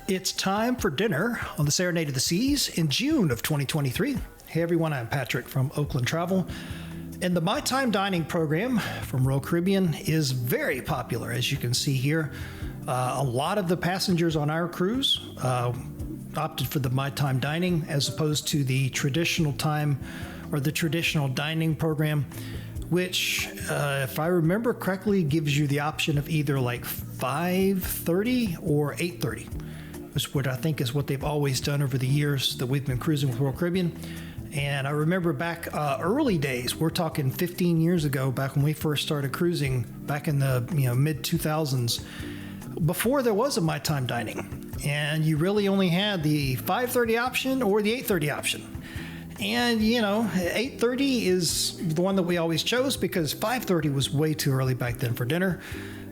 It's time for dinner on the Serenade of the Seas in June of 2023. Hey everyone, I'm Patrick from Oakland Travel. And the MyTime dining program from Royal Caribbean is very popular, as you can see here. A lot of the passengers on our cruise opted for the MyTime dining as opposed to the traditional time or the traditional dining program, which, if I remember correctly, gives you the option of either like 5:30 or 8:30. What I think is what they've always done over the years that we've been cruising with Royal Caribbean. And I remember back early days, we're talking 15 years ago, back when we first started cruising, back in the mid 2000s, before there was a MyTime dining, and you really only had the 5:30 option or the 8:30 option. And 8:30 is the one that we always chose because 5:30 was way too early back then for dinner.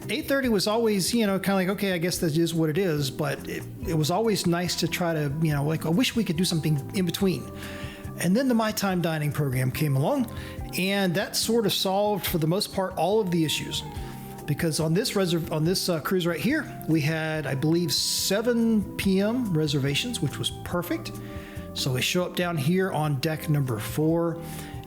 8:30 was always, kind of like, okay, I guess that is what it is, but it was always nice to try to, I wish we could do something in between. And then the MyTime dining program came along, and that sort of solved, for the most part, all of the issues. Because on this cruise right here, we had, I believe, 7 p.m. reservations, which was perfect. So we show up down here on deck number 4,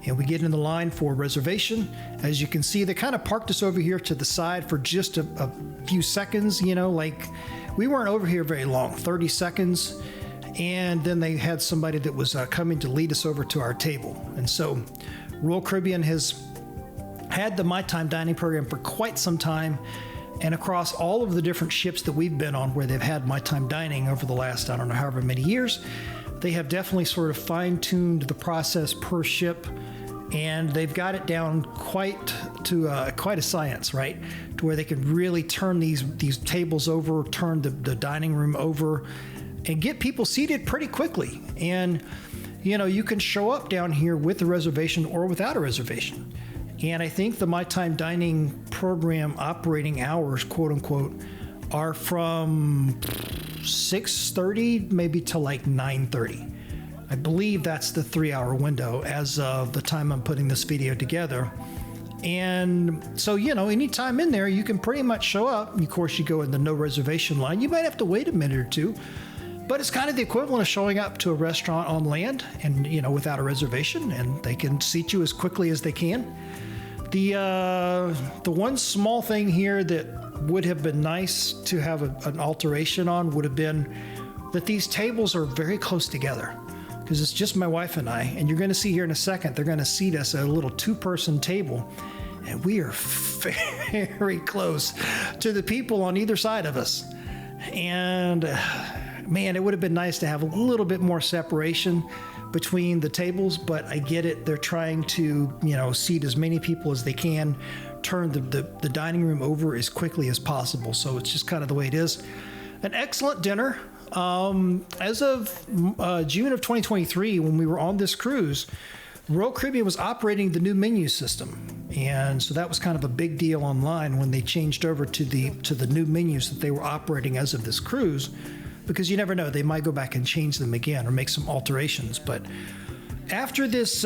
and we get in the line for reservation. As you can see, they kind of parked us over here to the side for just a few seconds, like we weren't over here very long, 30 seconds. And then they had somebody that was coming to lead us over to our table. And so Royal Caribbean has had the MyTime dining program for quite some time. And across all of the different ships that we've been on where they've had MyTime dining over the last, I don't know, however many years, they have definitely sort of fine-tuned the process per ship. And they've got it down quite a science, right? To where they can really turn these tables over, turn the dining room over, and get people seated pretty quickly. And, you can show up down here with a reservation or without a reservation. And I think the MyTime dining program operating hours, quote unquote, are from 6:30 maybe to like 9:30. I believe that's the 3-hour window as of the time I'm putting this video together. And so, any time in there, you can pretty much show up. Of course, you go in the no reservation line. You might have to wait a minute or two, but it's kind of the equivalent of showing up to a restaurant on land and, without a reservation, and they can seat you as quickly as they can. The one small thing here that would have been nice to have an alteration on would have been that these tables are very close together. Because it's just my wife and I, and you're going to see here in a second, they're going to seat us at a little 2-person table, and we are very close to the people on either side of us. And man, it would have been nice to have a little bit more separation between the tables, but I get it. They're trying to, seat as many people as they can, turn the dining room over as quickly as possible. So it's just kind of the way it is. An excellent dinner. As of June of 2023, when we were on this cruise, Royal Caribbean was operating the new menu system. And so that was kind of a big deal online when they changed over to the new menus that they were operating as of this cruise, because you never know, they might go back and change them again or make some alterations. But after this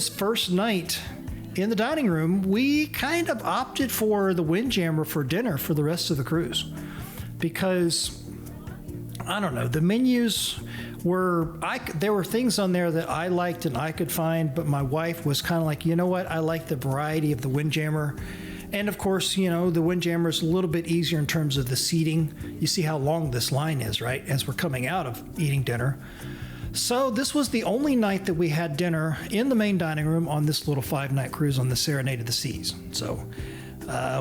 first night in the dining room, we kind of opted for the Windjammer for dinner for the rest of the cruise, because I don't know, the menus there were things on there that I liked and I could find, but my wife was kind of like, you know what, I like the variety of the Windjammer. And of course, the Windjammer is a little bit easier in terms of the seating. You see how long this line is, right, as we're coming out of eating dinner. So this was the only night that we had dinner in the main dining room on this little 5-night cruise on the Serenade of the Seas. So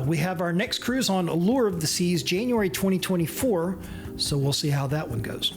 we have our next cruise on Allure of the Seas, January 2024. So we'll see how that one goes.